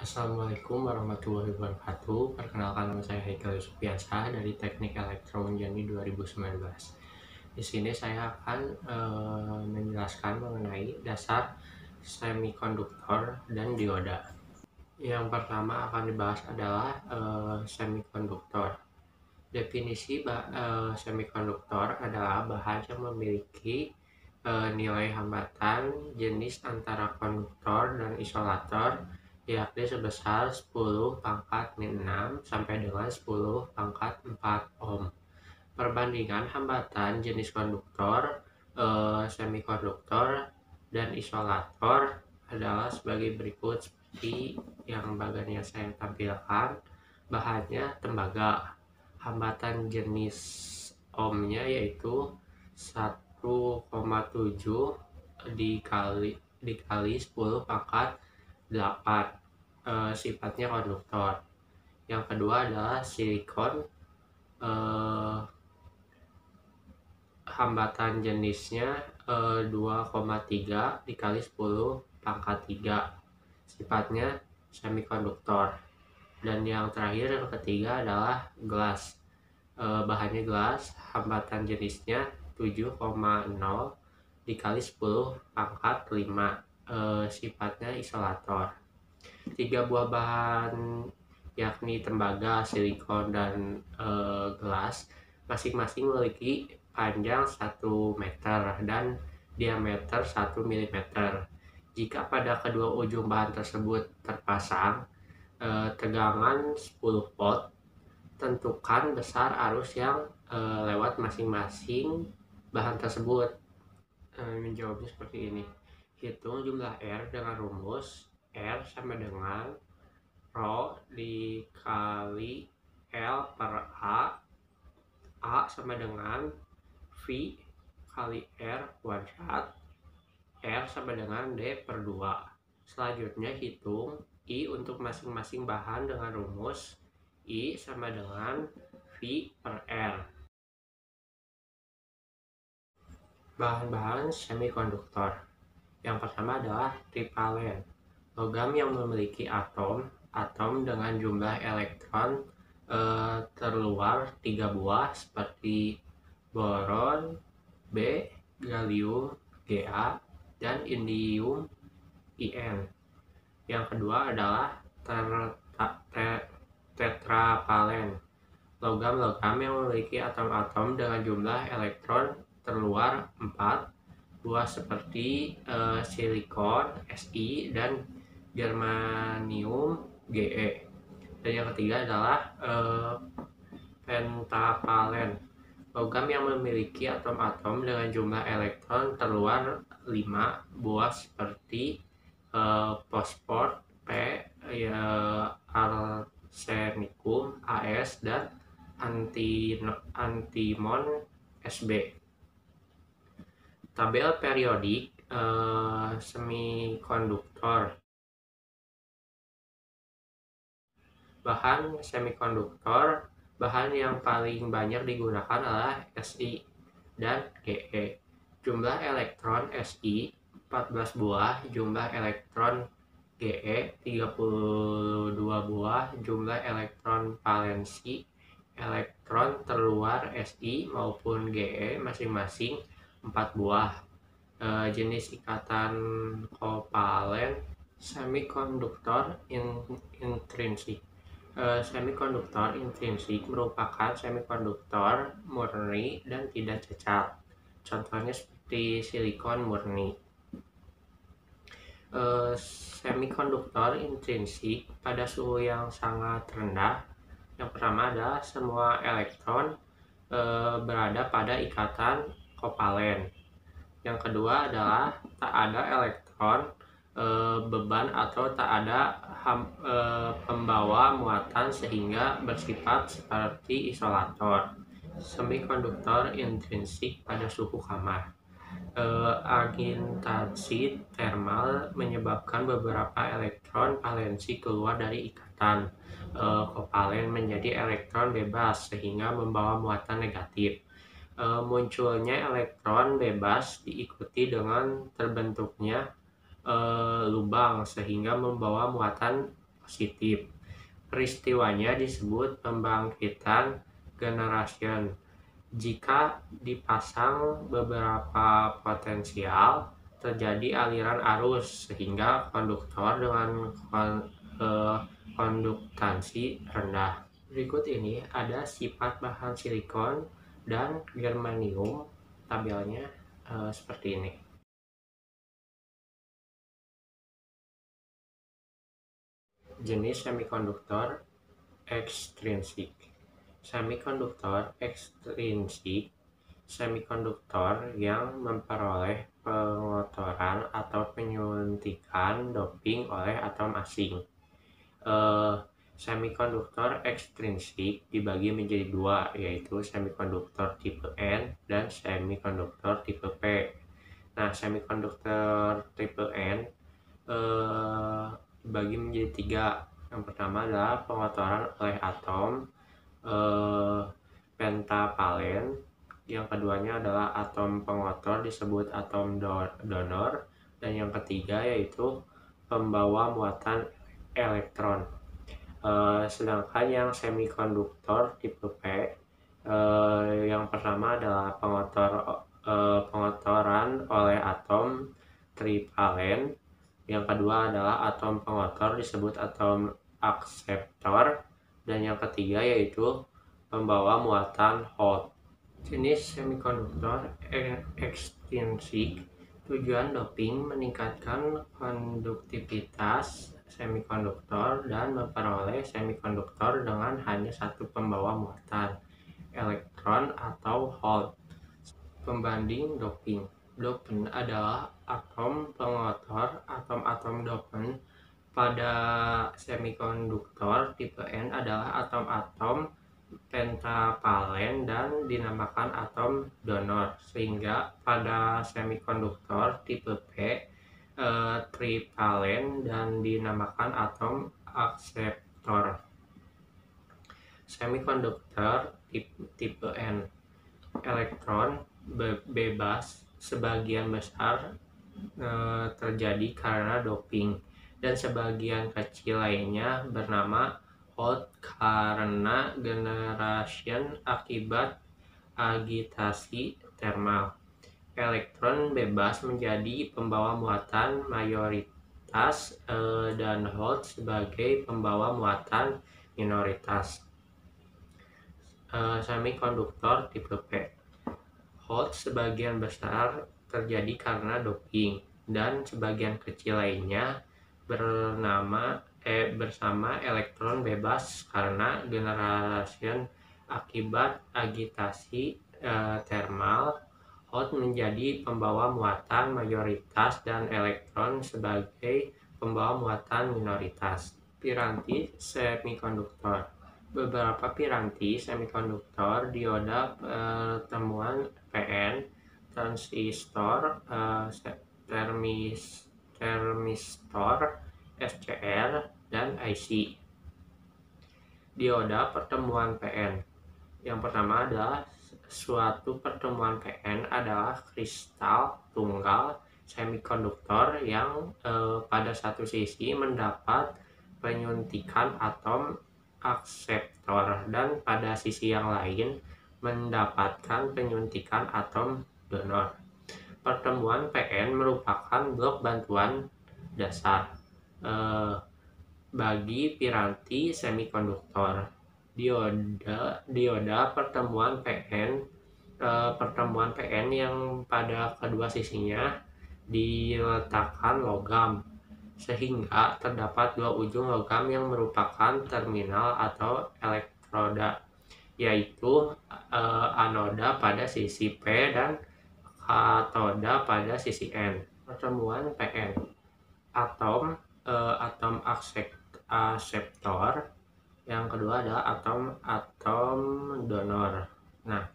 Assalamualaikum warahmatullahi wabarakatuh. Perkenalkan, nama saya Haikal Yusufiansah dari Teknik Elektro Unjani 2019. Di sini saya akan menjelaskan mengenai dasar semikonduktor dan dioda. Yang pertama akan dibahas adalah semikonduktor. Definisi semikonduktor adalah bahan yang memiliki nilai hambatan jenis antara konduktor dan isolator yakni sebesar 10⁻⁶ sampai dengan 10⁻⁴ ohm. Perbandingan hambatan jenis konduktor, semikonduktor, dan isolator adalah sebagai berikut, seperti yang bagian saya tampilkan. Bahannya tembaga, hambatan jenis ohmnya yaitu 1,7 dikali 10⁻⁸. Sifatnya konduktor. Yang kedua adalah silikon, hambatan jenisnya 2,3 dikali 10⁻⁵. Sifatnya semikonduktor. Dan yang terakhir, yang ketiga adalah gelas. Bahannya gelas, hambatan jenisnya 7,0 dikali 10⁻⁵. Sifatnya isolator. Tiga buah bahan yakni tembaga, silikon, dan gelas masing-masing memiliki panjang 1 meter dan diameter 1 mm. Jika pada kedua ujung bahan tersebut terpasang tegangan 10 volt, tentukan besar arus yang lewat masing-masing bahan tersebut. Menjawabnya seperti ini. Hitung jumlah R dengan rumus R sama dengan Rho dikali L per A sama dengan V kali R kuadrat, R sama dengan D per 2. Selanjutnya hitung I untuk masing-masing bahan dengan rumus I sama dengan V per R. Bahan-bahan semikonduktor. Yang pertama adalah tripalen, logam yang memiliki atom dengan jumlah elektron terluar 3 buah seperti boron, B, gallium, Ga, dan indium, In. Yang kedua adalah tetrapalen, logam-logam yang memiliki atom-atom dengan jumlah elektron terluar 4 buah seperti silikon, Si, dan germanium, Ge. Dan yang ketiga adalah pentapalen, logam yang memiliki atom-atom dengan jumlah elektron terluar 5 buah seperti fosfor, P, arsenicum, As, dan antimon, Sb. Tabel periodik semikonduktor. Bahan semikonduktor. Bahan yang paling banyak digunakan adalah Si dan Ge. Jumlah elektron Si 14 buah, jumlah elektron Ge 32 buah, jumlah elektron valensi elektron terluar Si maupun Ge masing-masing 4 buah. Jenis ikatan kovalen semikonduktor intrinsik. Semikonduktor intrinsik merupakan semikonduktor murni dan tidak cacat. Contohnya seperti silikon murni. Semikonduktor intrinsik pada suhu yang sangat rendah. Yang pertama adalah semua elektron berada pada ikatan kovalen. Yang kedua adalah tak ada elektron beban atau tak ada pembawa muatan sehingga bersifat seperti isolator. Semikonduktor intrinsik pada suhu kamar. Agitasi termal menyebabkan beberapa elektron valensi keluar dari ikatan kovalen menjadi elektron bebas sehingga membawa muatan negatif. Munculnya elektron bebas diikuti dengan terbentuknya lubang sehingga membawa muatan positif. Peristiwanya disebut pembangkitan generation. Jika dipasang beberapa potensial, terjadi aliran arus sehingga konduktor dengan konduktansi rendah. Berikut ini ada sifat bahan silikon dan germanium. Tabelnya seperti ini. Jenis semikonduktor ekstrinsik. Semikonduktor ekstrinsik, semikonduktor yang memperoleh pengotoran atau penyuntikan doping oleh atom asing. Semikonduktor ekstrinsik dibagi menjadi dua, yaitu semikonduktor tipe N dan semikonduktor tipe P. Nah, semikonduktor tipe N dibagi menjadi tiga. Yang pertama adalah pengotoran oleh atom pentavalen. Yang keduanya adalah atom pengotor disebut atom donor. Dan yang ketiga yaitu pembawa muatan elektron. Sedangkan yang semikonduktor tipe P, yang pertama adalah pengotoran oleh atom trivalen. Yang kedua adalah atom pengotor disebut atom akseptor, dan yang ketiga yaitu pembawa muatan Hot. Jenis semikonduktor ekstrinsik, tujuan doping meningkatkan konduktivitas semikonduktor dan memperoleh semikonduktor dengan hanya satu pembawa muatan, elektron atau Hot. Pembanding doping. Dopen adalah atom pengotor. Atom-atom dopen pada semikonduktor tipe N adalah atom-atom pentavalen dan dinamakan atom donor, sehingga pada semikonduktor tipe P trivalen dan dinamakan atom akseptor. Semikonduktor tipe N, elektron bebas sebagian besar terjadi karena doping, dan sebagian kecil lainnya bernama Hot karena generation akibat agitasi termal. Elektron bebas menjadi pembawa muatan mayoritas dan Hot sebagai pembawa muatan minoritas. Semikonduktor tipe P, Hot sebagian besar terjadi karena doping, dan sebagian kecil lainnya bersama elektron bebas karena generation akibat agitasi termal. Hot menjadi pembawa muatan mayoritas dan elektron sebagai pembawa muatan minoritas. Piranti semikonduktor. Beberapa piranti semikonduktor dioda pertemuan PN, transistor, termistor, SCR, dan IC. Dioda pertemuan PN. Yang pertama adalah suatu pertemuan PN adalah kristal tunggal semikonduktor yang pada satu sisi mendapat penyuntikan atom akseptor dan pada sisi yang lain mendapatkan penyuntikan atom donor. Pertemuan PN merupakan blok bantuan dasar bagi piranti semikonduktor. Dioda pertemuan PN yang pada kedua sisinya diletakkan logam, sehingga terdapat dua ujung logam yang merupakan terminal atau elektroda, yaitu anoda pada sisi P dan katoda pada sisi N. Pertemuan PN, atom akseptor, yang kedua adalah atom donor. Nah,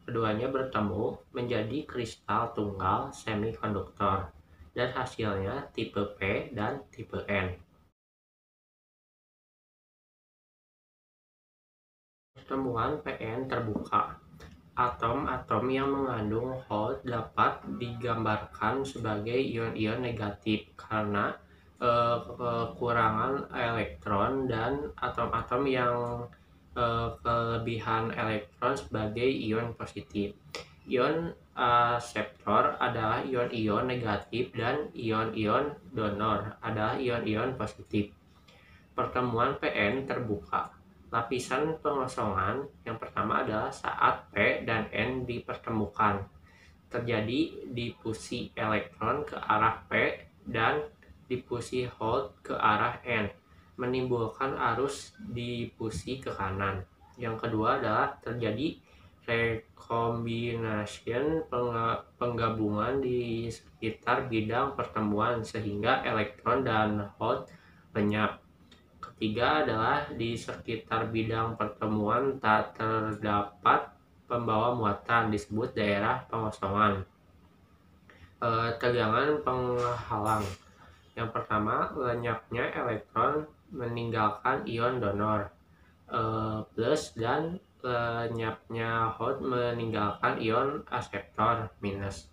keduanya bertemu menjadi kristal tunggal semikonduktor, dan hasilnya tipe P dan tipe N. Pertemuan PN terbuka. Atom-atom yang mengandung Hot dapat digambarkan sebagai ion-ion negatif karena kekurangan elektron dan atom-atom yang kelebihan elektron sebagai ion positif. Ion akseptor adalah ion-ion negatif dan ion-ion donor adalah ion-ion positif. Pertemuan PN terbuka. Lapisan pengosongan yang pertama adalah saat P dan N dipertemukan. Terjadi difusi elektron ke arah P dan difusi hole ke arah N, menimbulkan arus difusi ke kanan. Yang kedua adalah terjadi rekombinasi penggabungan di sekitar bidang pertemuan sehingga elektron dan hole lenyap. Ketiga adalah di sekitar bidang pertemuan tak terdapat pembawa muatan, disebut daerah pengosongan. Tegangan penghalang. Yang pertama, lenyapnya elektron meninggalkan ion donor, plus, dan lenyapnya hole meninggalkan ion akseptor, minus.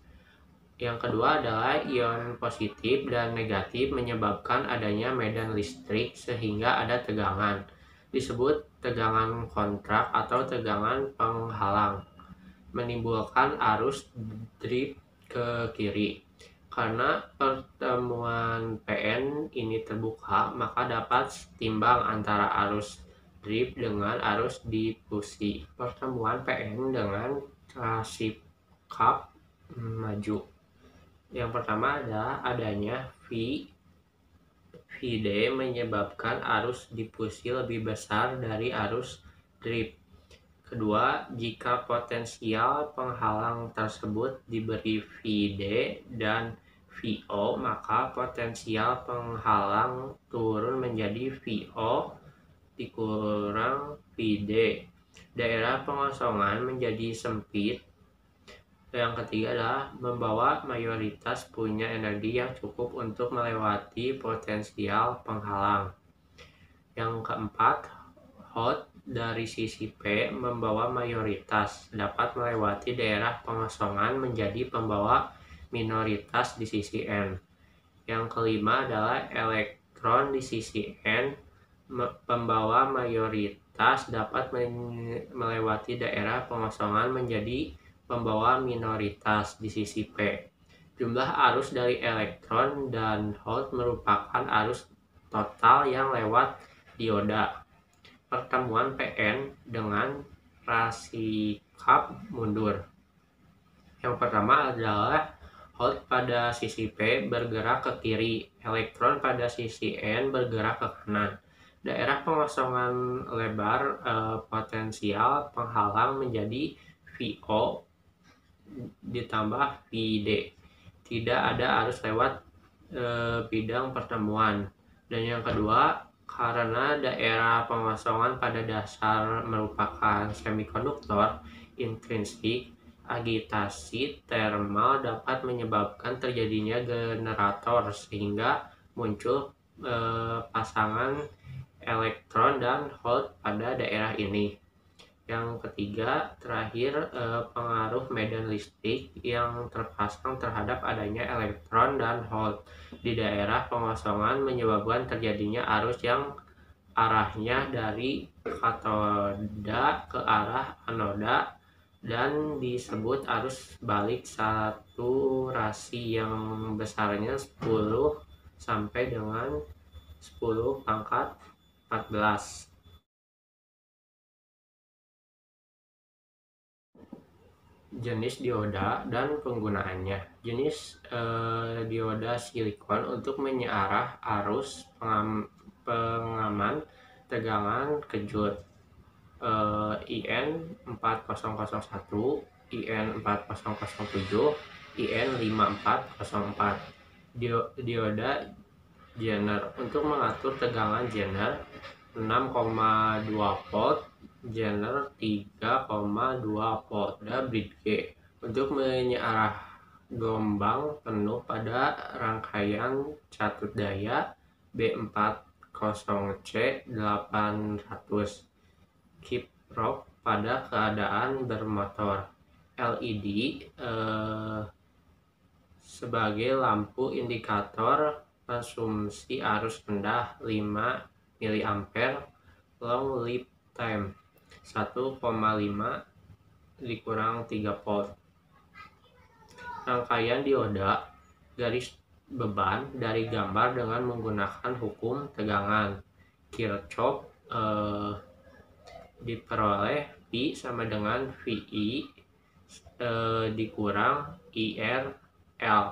Yang kedua adalah ion positif dan negatif menyebabkan adanya medan listrik sehingga ada tegangan. Disebut tegangan kontrak atau tegangan penghalang. Menimbulkan arus drift ke kiri. Karena pertemuan PN ini terbuka, maka dapat timbang antara arus drift dengan arus difusi. Pertemuan PN dengan sikap maju. Yang pertama adalah adanya VD menyebabkan arus difusi lebih besar dari arus drift. Kedua, jika potensial penghalang tersebut diberi VD dan VO, maka potensial penghalang turun menjadi VO dikurang VD. Daerah pengosongan menjadi sempit. Yang ketiga adalah membawa mayoritas punya energi yang cukup untuk melewati potensial penghalang. Yang keempat, hot dari sisi P membawa mayoritas dapat melewati daerah pengosongan menjadi pembawa minoritas di sisi N. Yang kelima adalah elektron di sisi N pembawa mayoritas dapat melewati daerah pengosongan menjadi pembawa minoritas di sisi P. Jumlah arus dari elektron dan hole merupakan arus total yang lewat dioda. Pertemuan PN dengan sikap mundur. Yang pertama adalah hole pada sisi P bergerak ke kiri, elektron pada sisi N bergerak ke kanan. Daerah pengosongan lebar potensial penghalang menjadi VO ditambah VD. Tidak ada arus lewat bidang pertemuan. Dan yang kedua, karena daerah pengosongan pada dasar merupakan semikonduktor intrinsik, agitasi termal dapat menyebabkan terjadinya generator sehingga muncul pasangan elektron dan hole pada daerah ini. Yang ketiga, terakhir, pengaruh medan listrik yang terpasang terhadap adanya elektron dan hole di daerah pengosongan menyebabkan terjadinya arus yang arahnya dari katoda ke arah anoda dan disebut arus balik saturasi yang besarnya 10 sampai dengan 10 pangkat 14. Jenis dioda dan penggunaannya. Jenis dioda silikon untuk menyearah arus pengaman tegangan kejut, IN 4001, IN 4007, IN 5404. Dioda Zener untuk mengatur tegangan Zener 6,2 volt, Zener 3,2 volt. Ada bridge untuk menyearah gelombang penuh pada rangkaian catut daya B40C 800, kiprop pada keadaan bermotor. LED sebagai lampu indikator konsumsi arus rendah 5 mA, long lifetime 1,5 dikurang 3 volt. Rangkaian dioda garis beban dari gambar dengan menggunakan hukum tegangan Kirchhoff diperoleh V sama dengan VI dikurang IRL,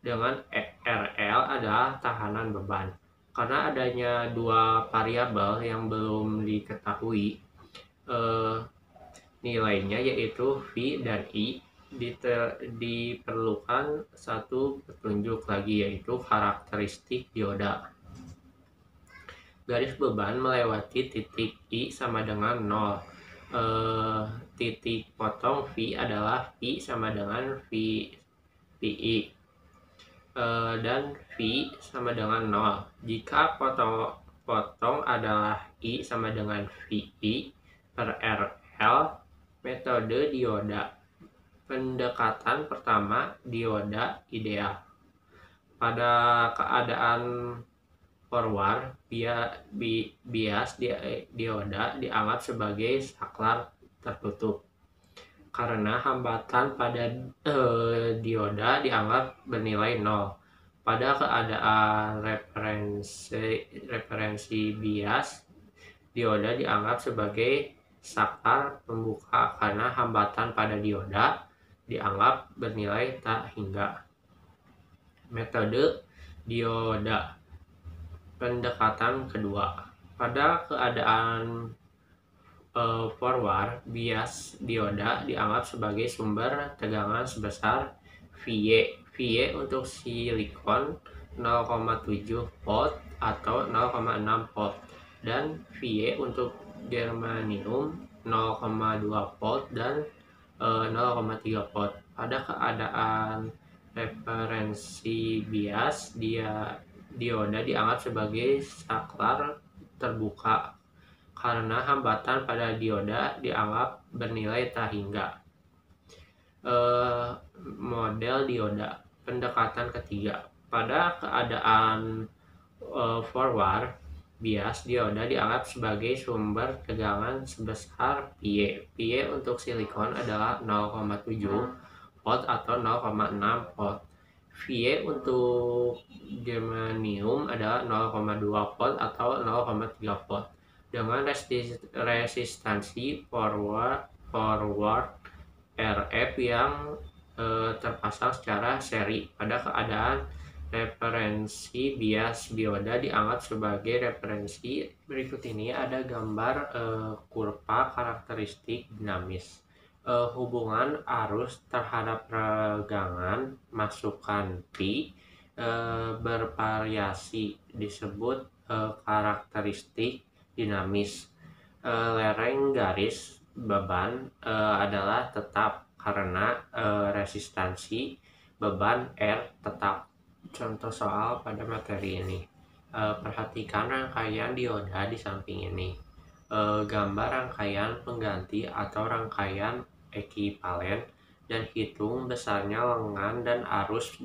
dengan RL adalah tahanan beban. Karena adanya dua variabel yang belum diketahui nilainya, yaitu V dan I, diperlukan satu petunjuk lagi, yaitu karakteristik dioda. Garis beban melewati titik I sama dengan 0. Titik potong V adalah I sama dengan VI, dan V sama dengan 0. Jika potong adalah I sama dengan VI per RL, metode dioda pendekatan pertama dioda ideal. Pada keadaan forward bias dioda dianggap sebagai saklar tertutup karena hambatan pada dioda dianggap bernilai 0. Pada keadaan referensi bias dioda dianggap sebagai saklar pembuka karena hambatan pada dioda dianggap bernilai tak hingga. Metode dioda pendekatan kedua. Pada keadaan forward bias dioda dianggap sebagai sumber tegangan sebesar VY untuk silikon 0,7 volt atau 0,6 volt, dan VY untuk germanium 0,2 volt dan 0,3 volt. Pada keadaan referensi bias dioda dianggap sebagai saklar terbuka karena hambatan pada dioda dianggap bernilai tak hingga. Model dioda pendekatan ketiga. Pada keadaan forward bias dioda dianggap sebagai sumber tegangan sebesar PY untuk silikon adalah 0,7 volt atau 0,6 volt. VY untuk germanium adalah 0,2 volt atau 0,3 volt dengan resistansi forward RF yang terpasang secara seri. Pada keadaan referensi bias dioda dianggap sebagai referensi. Berikut ini ada gambar kurva karakteristik dinamis. Hubungan arus terhadap regangan masukan P bervariasi disebut karakteristik dinamis. Lereng garis beban adalah tetap karena resistansi beban R tetap. Contoh soal pada materi ini. Perhatikan rangkaian dioda di samping ini. Gambar rangkaian pengganti atau rangkaian ekivalen dan hitung besarnya lengan dan arus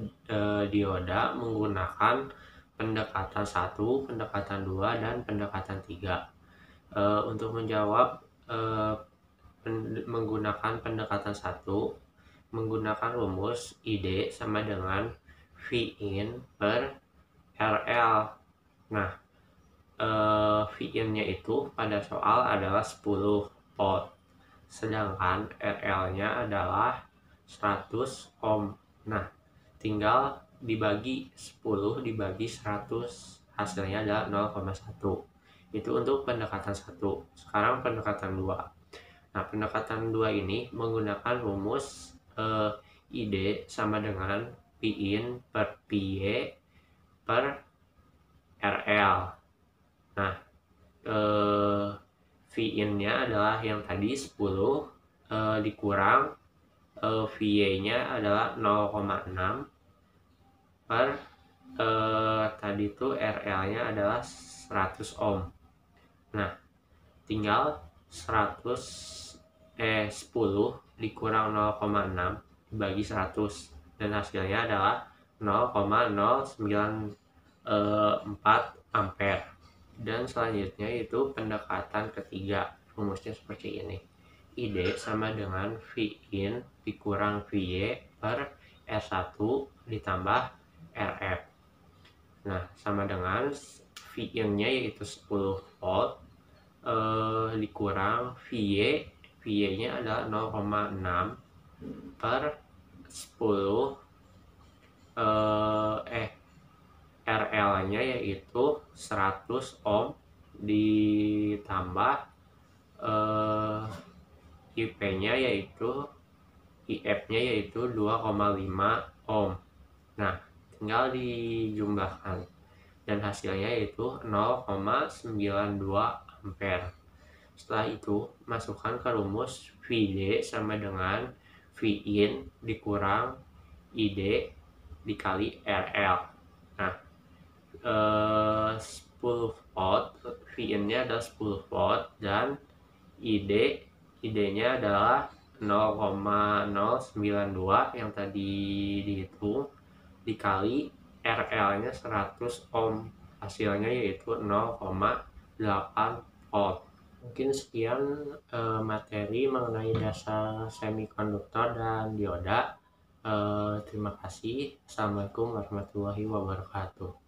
dioda menggunakan pendekatan 1, pendekatan 2, dan pendekatan 3. Untuk menjawab menggunakan pendekatan 1, menggunakan rumus ID sama dengan Vin per RL. Nah, Vin-nya itu pada soal adalah 10 volt, sedangkan RL-nya adalah 100 ohm. Nah, tinggal dibagi 10 dibagi 100, hasilnya adalah 0,1. Itu untuk pendekatan 1. Sekarang pendekatan 2. Nah, pendekatan 2 ini menggunakan rumus ID sama dengan Pin per PY per RL. Nah, Vin-nya adalah yang tadi 10 dikurang VY-nya adalah 0,6 per tadi itu RL-nya adalah 100 ohm. Nah, tinggal 10 dikurang 0,6 dibagi 100, dan hasilnya adalah 0,096 4 ampere. Dan selanjutnya itu pendekatan ketiga, rumusnya seperti ini. ID sama dengan Vin dikurang Vy per R1 ditambah Rf. Nah, sama dengan Vin-nya yaitu 10 volt dikurang Vy-nya adalah 0,6 per 10 RL-nya yaitu 100 ohm ditambah IP-nya yaitu IF-nya yaitu 2,5 ohm. Nah, tinggal dijumlahkan dan hasilnya yaitu 0,92 ampere. Setelah itu, masukkan ke rumus Vd sama dengan Vin dikurang ID dikali RL. Nah, 10 volt, Vin-nya adalah 10 volt dan ID-nya adalah 0,092 yang tadi dihitung dikali RL-nya 100 ohm. Hasilnya yaitu 0,8 volt. Mungkin sekian materi mengenai dasar semikonduktor dan dioda. Terima kasih. Assalamualaikum warahmatullahi wabarakatuh.